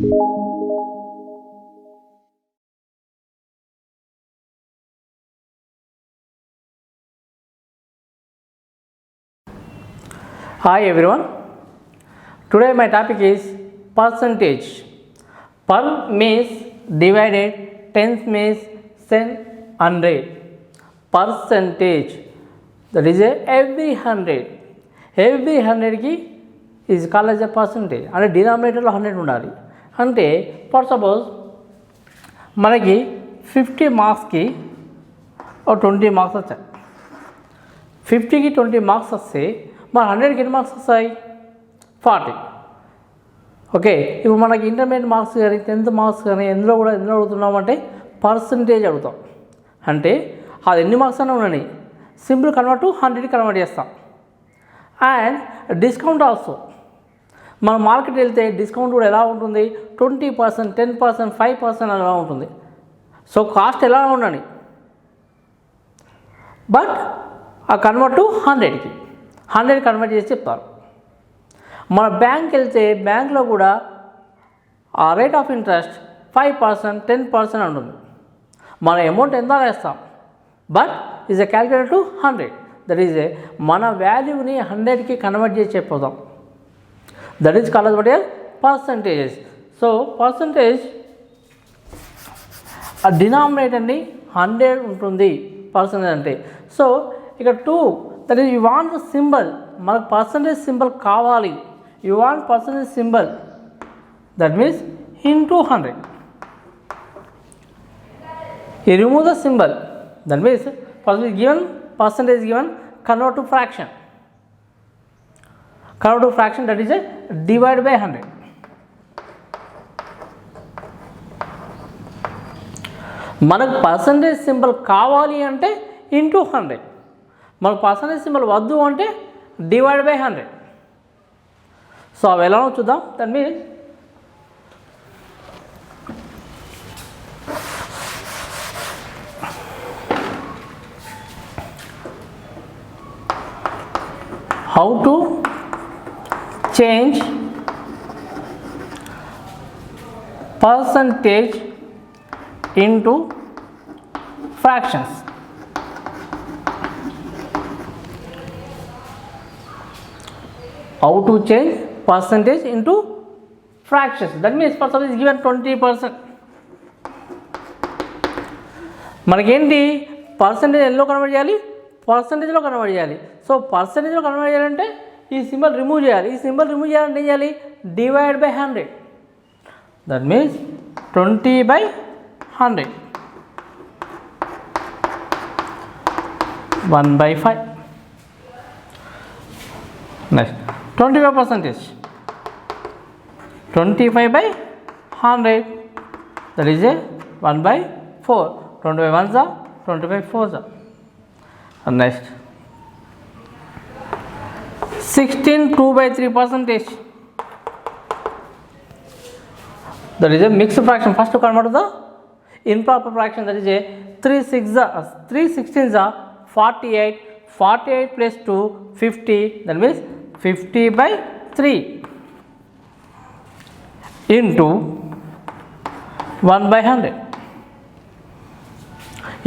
Hi everyone, today my topic is percentage. Per means divided, tens means 10, 100. Percentage, that is every 100 ki is called as a percentage. అంటే డినామినేటర్లో 100 ఉండాలి. అంటే for suppose మనకి 50 మార్క్స్కి 20 marks వచ్చాయి. 50కి 20 marks వస్తే మన 100కి ఎన్ని మార్క్స్ వస్తాయి? 40. ఓకే, ఇప్పుడు మనకి ఇంటర్మీడియట్ మార్క్స్ కానీ 10th మార్క్స్ కానీ ఎందులో అడుగుతున్నామంటే పర్సంటేజ్ అడుగుతాం. అంటే అది ఎన్ని మార్క్స్ అయినా ఉన్నాయి, సింపుల్ కన్వర్ట్ టు 100 కన్వర్ట్ చేస్తాం. అండ్ డిస్కౌంట్ ఆల్సో, మన మార్కెట్ వెళ్తే డిస్కౌంట్ కూడా ఎలా ఉంటుంది? 20%, 10%, 5% అలా ఉంటుంది. సో కాస్ట్ ఎలా ఉండని, బట్ ఆ కన్వర్ట్ టు 100కి 100 కన్వర్ట్ చేసి చెప్తారు. మన బ్యాంక్కి వెళ్తే బ్యాంక్లో కూడా ఆ రేట్ ఆఫ్ ఇంట్రెస్ట్ 5%, 10% ఉంటుంది. మన అమౌంట్ ఎంత వేస్తాం, but is a calculator to 100. That is మన వాల్యూని 100కి కన్వర్ట్ చేసి చెప్పిపోతాం. That is called what is percentages. So percentage ఆ డినామినేటర్ని 100 ఉంటుంది పర్సంటేజ్ అంటే. సో ఇక్కడ 2, that is you want the symbol, మనకు పర్సంటేజ్ సింబల్ కావాలి. You want percentage symbol, that means into 100. You remove the symbol, that means first is given, percentage is given, convert to fraction, that is a divide by 100. మనకు percentage symbol కావాలి అంటే into 100, మనకు percentage symbol వద్దు అంటే divide by 100. So అవి ఎలానో చూద్దాం. That means how to change percentage into fractions. How to change percentage into fractions. That means percentage is given 20%. మనకేంటి పర్సంటేజ్ ఎల్లో కన్వర్ట్ చేయాలి, పర్సంటేజ్లో కన్వర్ట్ చేయాలి. సో పర్సంటేజ్లో కన్వర్ట్ చేయాలంటే ఈ సింబల్ రిమూవ్ చేయాలి. ఈ సింబల్ రిమూవ్ చేయాలంటే ఏం చేయాలి? Divide by 100. That means 20/100, 1/5. Next 25%, 25/100, that is a 1/4. 20/1s are 20/4s are. And next 16 2/3%, that is a mixed fraction. First to convert to the improper fraction, that is a 3 16s are 48, 48 plus 2 50, that means 50/3 into 1/100.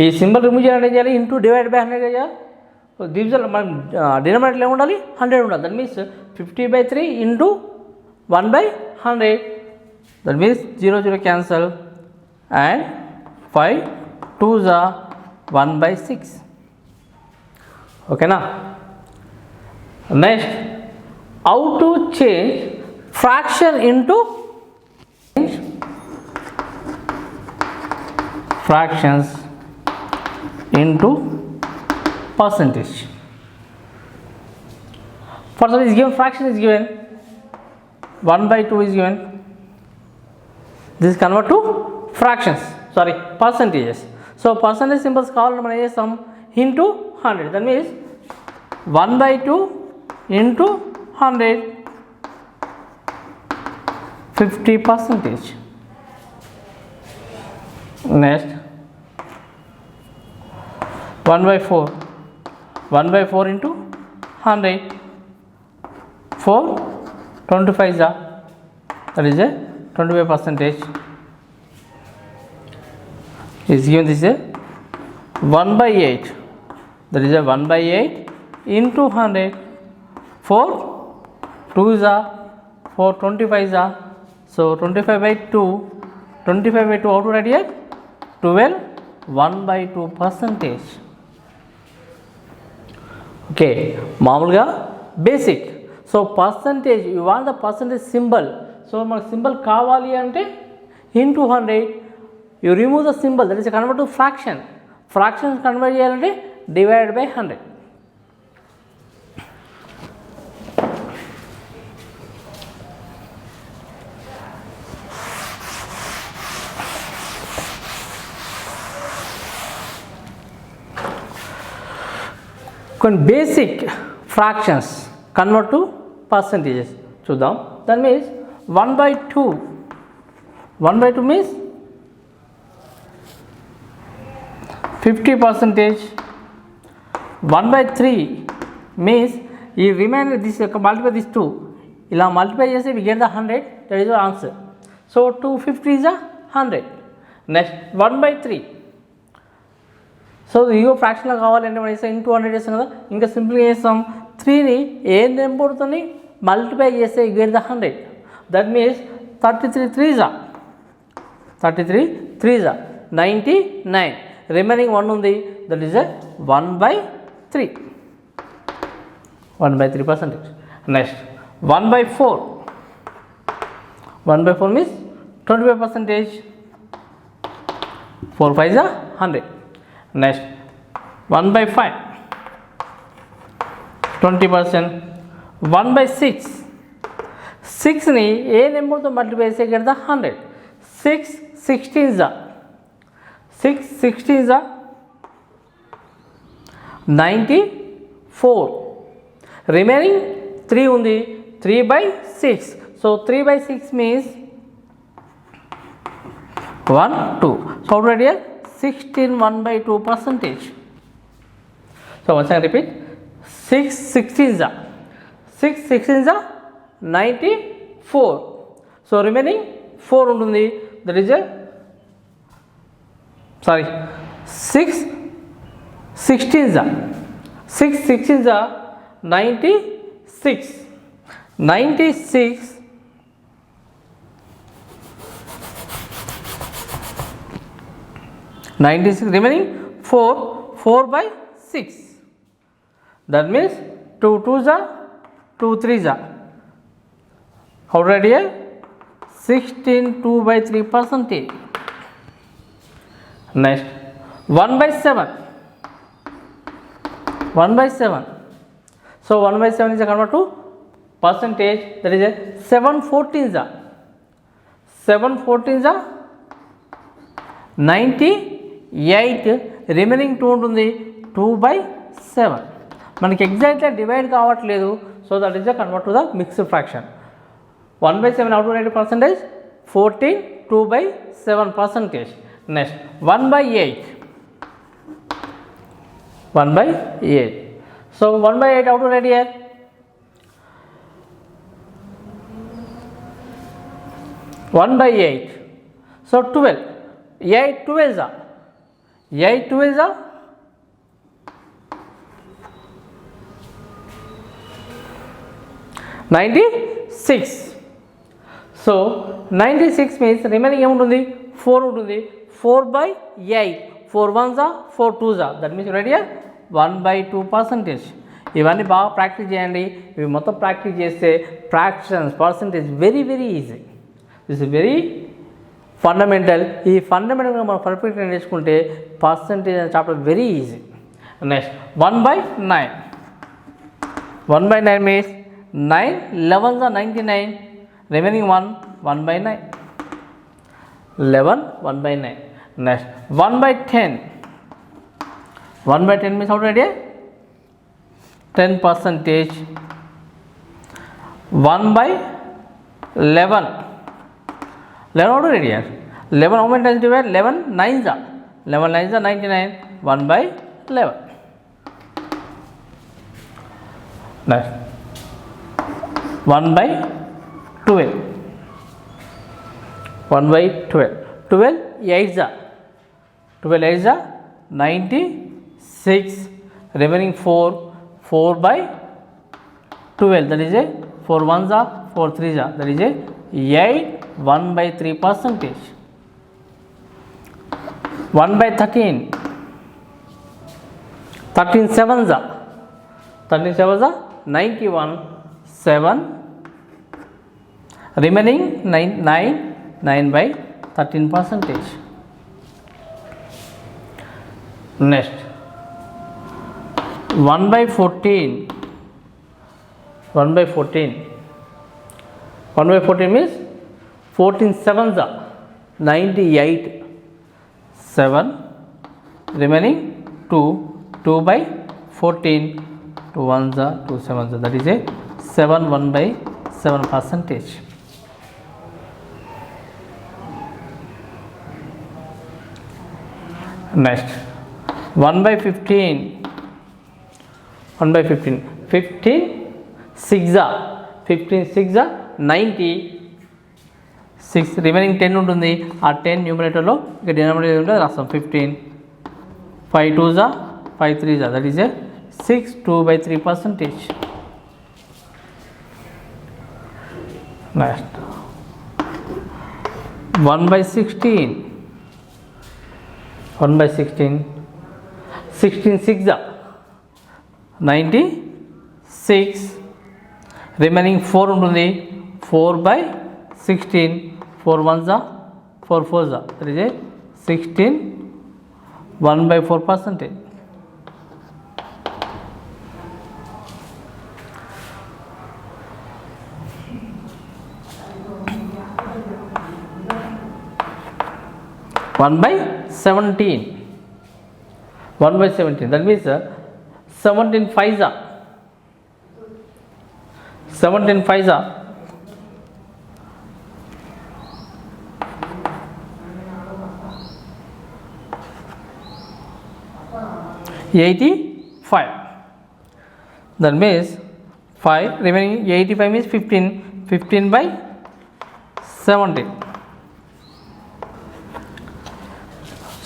ఈ symbol remove చేయాలంటే చేయాలి into divide by 100 చేయాలి. Division మనం డినామినేటర్లో ఏముండాలి? 100 ఉండాలి. That means 50/3 into 1/100, that means 0 0 cancel and 5 2s are 1/6. ఓకేనా? Next how to change fraction into fractions into percentage. For example, is given fraction is given 1/2 is given. This is convert to fractions, sorry, percentages. So percentage symbols కావాలంటే మనం ఏం చేస్తాం? into 100. That means 1/2 into 100, 50%. Next 1/4, 1/4 into 100, 4 25s are, that is a 25% is given. This is a 1 by 8. That is a 1 by 8 into 100. 4 2 is a 4 25 is a, so 25 by 2. 25 by 2 how to write here? 12 1 by 2%. Okay, మామూలుగా basic. So percentage you want the percentage symbol. So మనకు symbol కావాలి అంటే into 100 you remove the symbol, that is convert to fraction. Fraction convert చేయాలంటే divide by 100. కొన్ని basic fractions convert to percentages చూద్దాం. That means 1 by 2. 1 by 2 means 50%. 1 by 3 means ఈ remainder this యొక్క multiply this 2 ఇలా multiply చేస్తే we get the 100. That is the answer. So 250 is a 100. Next 1 by 3. So ఇగో ఫ్రాక్షన్లో కావాలంటే మనం చేస్తాం ఇంటూ 100 చేస్తాం కదా, ఇంకా సింపుల్గా చేస్తాం. 3ని ఏ నెంబర్తో మల్టిప్లై చేస్తే get the 100. That means 33 3s 99. Remaining 1 ఉంది, that is a 1 by 3. 1 by 3%. Next 1 by 4. 1 by 4 means 25%. 4 5 is 100. Next 1 by 5 20%. 1 by 6. 6ని ఏ నెంబర్తో మల్టిప్లై చేస్తే గెట్ ద 100. 6 16s 94. రిమైనింగ్ 3 ఉంది, 3 by 6. So 3 by 6 means 1 2. So already 16 1 by 2%. So once I repeat, 6 16s 94. So remaining 4 ఉంటుంది, that is a 6 16s 96. 96 remaining 4 by 6. That means 2 2s 2 3s. How to write here? 16 2 by 3%. Next 1 by 7. 1 by 7. So 1 by 7 is a convert to percentage. That is a 7 14s 98. Remaining 2 ఉంటుంది, 2 by 7. మనకి ఎగ్జాక్ట్గా divide కావట్లేదు, so that is the convert to the mixed fraction. 1 by 7 out right percentage 14 2 by 7%. Next 1 by 8. 1 by 8. So 1 by 8 out right here. 1 by 8. So 12. 8 12s 96. So 96 means remaining ఏముంటుంది 4 ఉంటుంది, 4 by 8. 4 1s 4 2s. That means ready 1 by 2%. ఇవన్నీ బాగా practice చేయండి. ఇవి మొత్తం practice చేస్తే fractions percentage very very easy. This is very fundamental. ఈ ఫండమెంటల్గా మనం పర్ఫెక్ట్గా నేర్చుకుంటే పర్సంటేజ్ అనే chapter very easy. Next 1 by 9. 1 by 9 means 9 11s 99. Remaining 1 by 9. 11 1 by 9. Next 1 by 10. 1 by 10 means how to write here? 10%. 1 by 11. 11 how to write here? 11 how many times divide? 11 9s 99. 1 by 11. Next 1 by 12. 1 by 12. 12 8 जा 12 8 जा 96. Remaining 4 by 12, that is a 4 1 जा 4 3 जा, that is a 8 1 by 3%. 1 by 13 7 जा 91 7. Remaining 9 by 13%. Next 1 by 14 means 14 7 जा 98 7. Remaining 2 by 14, 2 1 जा 2 7 जा, that is a 7 1 by 7%. Next 1 by 15 15 6 जा 96. Remaining 10 ఉంటుంది. ఆ 10 న్యూమరేటర్లో ఇక డినామినేటర్ ఉంటుంది రాస్తాం 15. 5 2 जा 5 3 जा, that is a 6 2 by 3%. Next 1 by 16 16 6 जा 96. Remaining 4 ఉంటుంది. 4 by 16, 4 1 जा 4 4 जा, that is a 16 1 by 4%. One by 17, that means 17 5 जा 85. That means 5 remaining 85 means 15 by 17.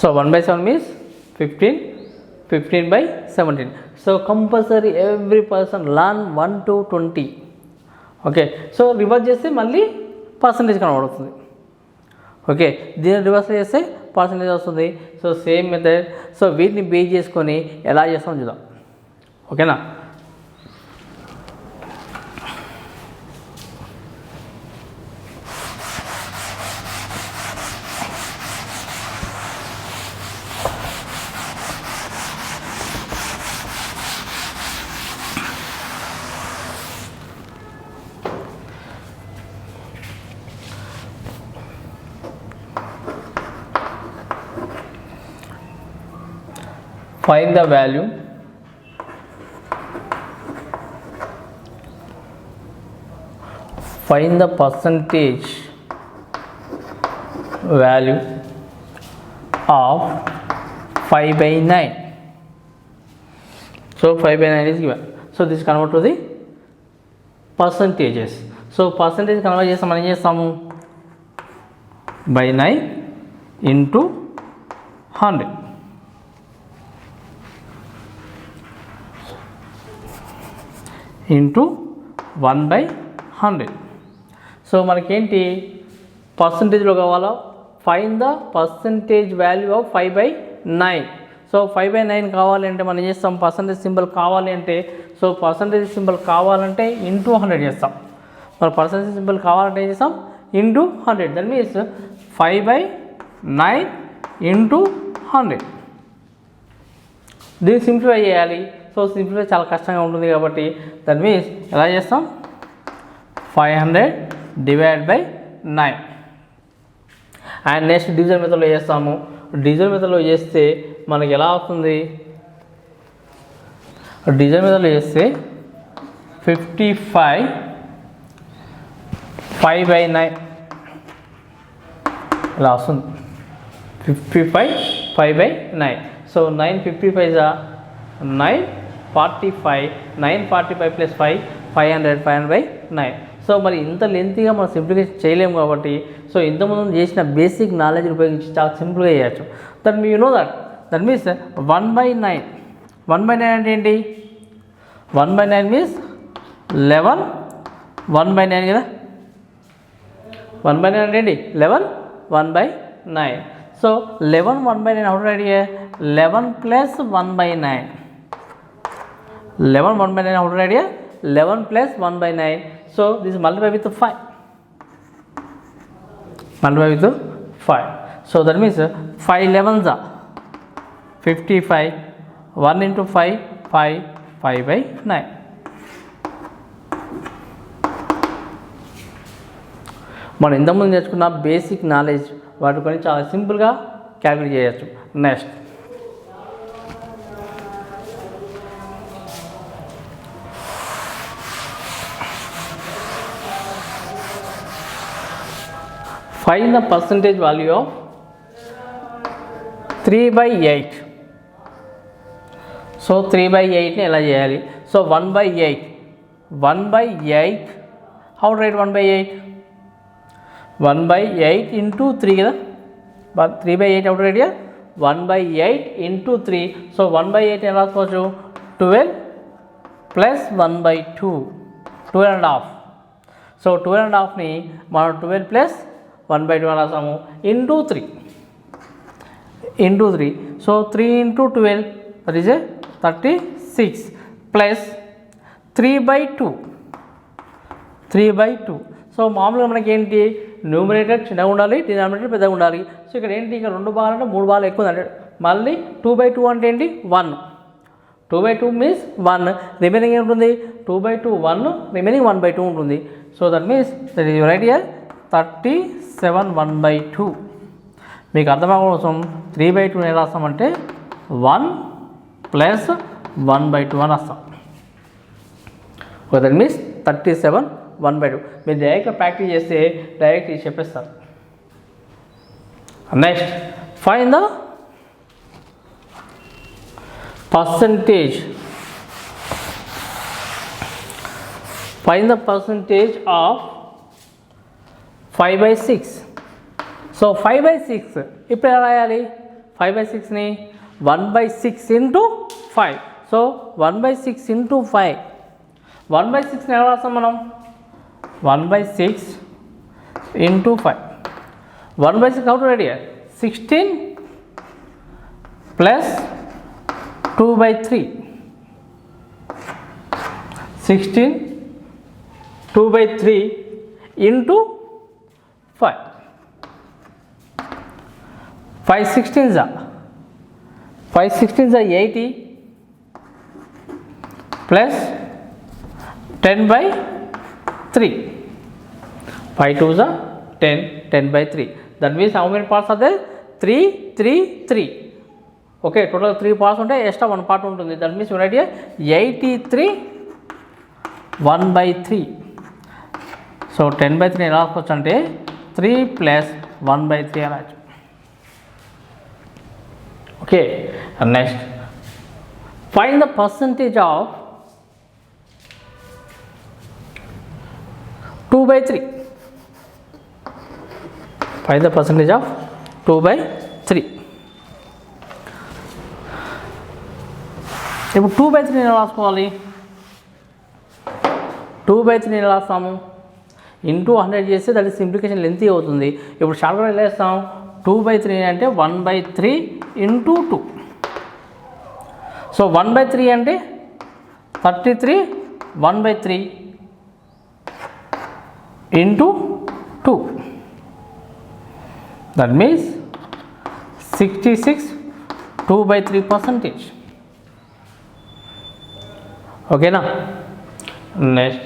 So 1 by 7 means 15 by 17. So compulsory every person learn 1 to 20. Okay, so reverse చేస్తే మళ్ళీ percentage కనబడుతుంది. Okay, దీన్ని reverse చేస్తే percentage వస్తుంది. So same method. So వీటిని base చేసుకొని ఎలా చేస్తామో చూద్దాం. ఓకేనా? Find the value percentage value of 5 by 9. So 5 by 9 is given. So this convert to the percentages. So percentage convert చేస్తాం మనం చేస్తాము by 9 into 100. into 1 by 100. So మనకేంటి పర్సంటేజ్లో కావాలా? Find the percentage value of 5 by 9. So 5 by 9 కావాలి అంటే మనం చేస్తాం percentage symbol కావాలి అంటే. సో పర్సంటేజ్ సింబల్ కావాలంటే ఇంటూ 100 చేస్తాం. మన పర్సంటేజ్ సింబల్ కావాలంటే ఏం చేస్తాం? Into 100. That means 5 by 9 into 100. దీన్ని సింప్లిఫై చేయాలి. సో సింప్లిఫై చాలా కష్టంగా ఉంటుంది కాబట్టి దట్ మీన్స్ ఎలా చేస్తాం? 500 divide by 9. And next division మెథడ్లో చేస్తాము. డివిజన్ మెథడ్లో చేస్తే మనకి ఎలా అవుతుంది? డివిజన్ మెథడ్లో చేస్తే 55 5 by 9 ఇలా వస్తుంది. 55 5 by 9. So 9 55 9 45 9 45 plus 5 500 by 9. So మరి ఇంత లెంతీగా మనం సింప్లిఫికేషన్ చేయలేము కాబట్టి సో ఇంతకుముందు చేసిన బేసిక్ నాలెడ్జ్ ఉపయోగించి చాలా సింపుల్గా చేయొచ్చు. That you know that means 1/9. 1/9 అంటే ఏంటి? 1/9 మీన్స్ 11. 1/9 కదా. 1/9 అంటే ఏంటి? 11. 1/9. So 11 1/9 how to write here? 11 plus 1/9. 11 1/9 how to write here? 11 plus 1/9. So this is multiply with 5. Multiply with 5. So that means 5 11s are 55. 1 into 5, 5. 5/9. మనం ఇంతకుముందు నేర్చుకున్న బేసిక్ నాలెడ్జ్ వాటికొని చాలా సింపుల్గా క్యాల్కులేట్ చేయొచ్చు. Next find the percentage value of 3/8. So 3/8ని ఎలా చేయాలి? So 1/8 how to write 1/8? 1/8 into 3 కదా. but 3/8 how to write here? 1/8 into 3. So 1/8 ఎలా రాసుకోవచ్చు? 12 plus 1/2, 12.5. సో 12.5ని మనం 12 plus 1/2 రాసాము into 3. So 3 into 12 that is a 36 plus 3/2. సో మామూలుగా మనకి ఏంటి? న్యూమరేటర్ చిన్నగా ఉండాలి, డినామినేటర్ పెద్దగా ఉండాలి. సో ఇక్కడ ఏంటి? ఇక్కడ 2 భాగాలు అంటే 3 భాగాలు ఎక్కువ ఉంది. మళ్ళీ 2/2 అంటే ఏంటి? 1. 2/2 మీన్స్ 1. రిమైనింగ్ ఏముంటుంది? 2/2 1, రిమైనింగ్ 1/2 ఉంటుంది. So that means that is right here 37 1/2. మీకు అర్థమయ్యే కోసం 3/2 ఎలా రాస్తామంటే 1 plus 1/2 అని రాస్తాం. That means 37 1/2. మీరు డైరెక్ట్గా ప్రాక్టీస్ చేస్తే డైరెక్ట్ ఇది చెప్పేస్తారు. Next find the percentage. Find the percentage of 5/6. So 5/6 ఇప్పుడు ఎలా రాయాలి? 5/6ని 1/6 into 5. So 1/6 into 5. 1/6ని ఎలా రాస్తాం మనం? 1/6 into 5. 1/6 how to write here? 16 plus 2/3. 16 2/3 into 5. 5 16s are 80 plus 10/3. 5 2s are 10, 10/3. That means how many parts are there? 3 3 3. Okay, total 3 parts ఉంటే extra 1 part ఉంటుంది. That means you write here 83 1/3. So 10/3 ఎలా రాసుకోవచ్చు అంటే 3 plus 1/3 అని రాయొచ్చు. Okay, next find the percentage of 2/3. Find the percentage of 2/3. ఇప్పుడు 2/3 ఎలా రాసుకోవాలి? 2/3 ఎలా రాస్తాము? ఇంటూ 100 చేస్తే దాని సింప్లిఫికేషన్ లెంతీ అవుతుంది. ఇప్పుడు షార్ట్గా ఎలా వేస్తాం? 2/3 అంటే 1/3 into 2. సో 1/3 అంటే 33 1/3 into 2. That means 66 2/3 percentage. Okay na? Next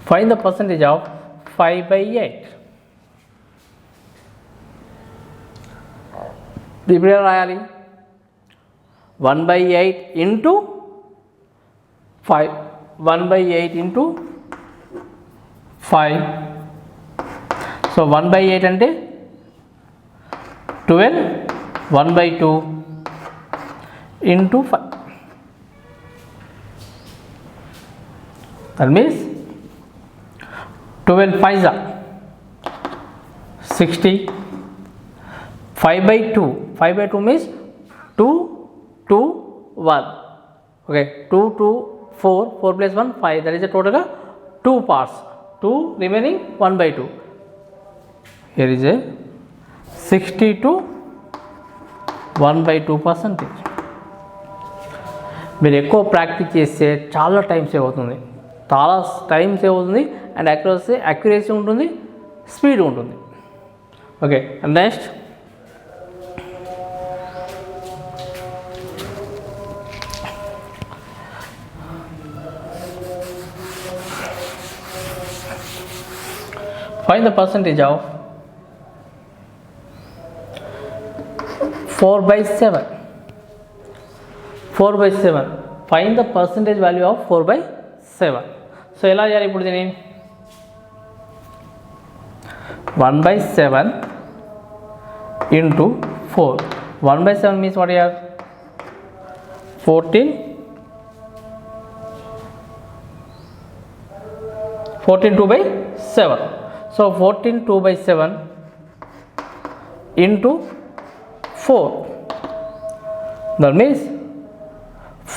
find the percentage of 5/8. ఇప్పుడు ఎలా రాయాలి? 1/8 into 5. 1/8 into 5. సో 1/8 అంటే 12 1 by 2 into 5. That means 12 5s are 60. 5 by 2. 5 by 2 means 2 2 1. Okay, 2 2 4 4 plus 1 5. That is a total of 2 parts. 2 remaining 1 by 2. Here is a 60 to 1 by 2%. మీరు ఎక్కువ practice చేస్తే చాలా time save అవుతుంది, చాలా టైం సేవ్ అవుతుంది, and accuracy ఉంటుంది, speed ఉంటుంది. Okay, next find the percentage of 4 by 7. 4 by 7. Find the percentage value of 4 by 7. So ఎలా చేయాలి ఇప్పుడు దీన్ని? 1 by 7 into 4. 1 by 7 means what here? 14 2 by 7. So 14 2 by 7 into 4. That means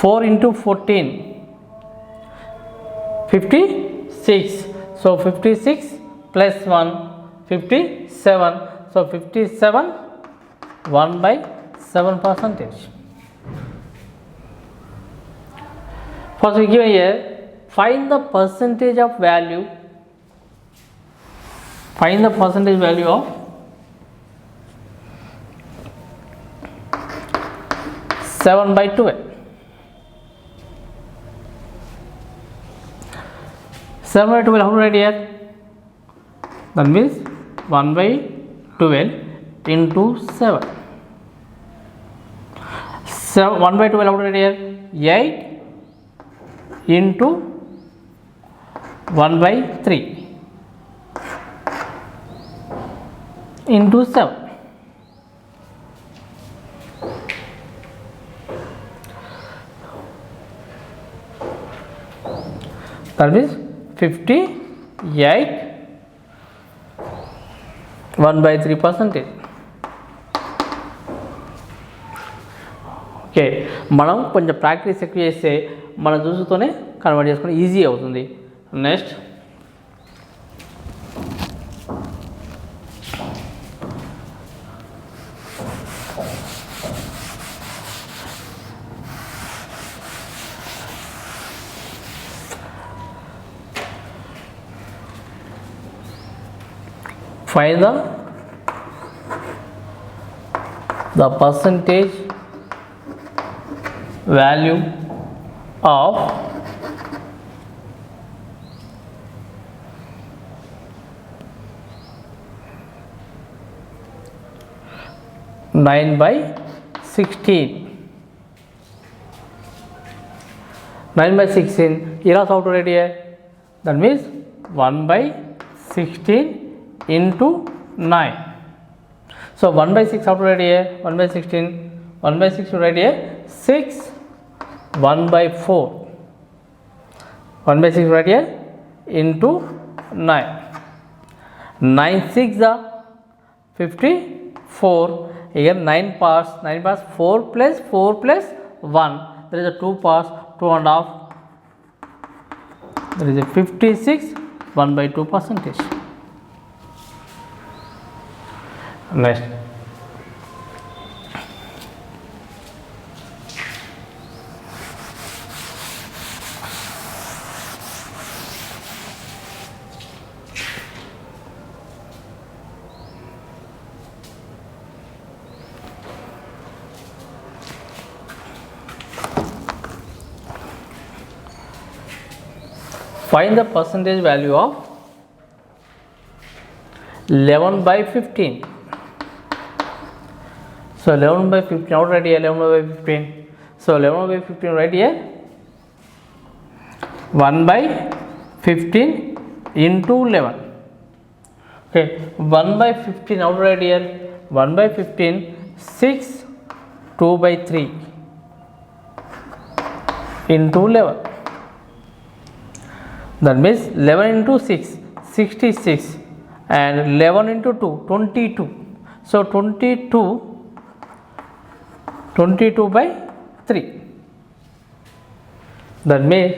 4 into 14 56. So 56 plus 1 57. So 57 1 by 7%. First we give here, find the percentage of value. Find the percentage value of 7 by 12. 7 by 12, how to write here? That means 1 by 12 into 7. 1 by 12, how to write here? 8 into 1 by 3 into 7. That means 58 1 by 3%. Okay, మనం కొంచెం practice ఎక్కువ చేస్తే మన చూసుతోనే convert చేసుకుని easy అవుతుంది. Next find the percentage value of 9 by 16. 9 by 16, here also how to write here? That means 1 by 16 into 9. So 1 by 6 how to write here? 1 by 16, 1 by 6 to write here? 6 1 by 4. 1 by 6 right here into 9. 9 6 are 54. Here 9 parts. 9 parts, 4 plus 1. There is a 2 parts, 2 and a half. There is a 56 1 by 2%. Next. Find the percentage value of 11 by 15. So 11 by 15, out right here 11 by 15. So 11 by 15 right here 1 by 15 into 11. Okay, 1 by 15 out right here 1/15 6 2/3 into 11. That means 11 into 6 66 and 11 into 2 22. So 22/3. That means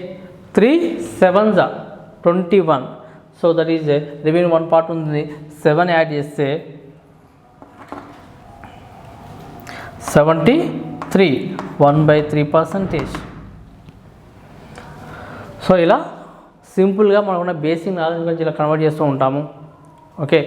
3 7s are 21. So that is a remaining one part ఉంది 7 add చేస్తే 73 1/3%. So ఇలా సింపుల్గా మనకున్న basic knowledge గురించి ఇలా convert చేస్తూ ఉంటాము. Okay.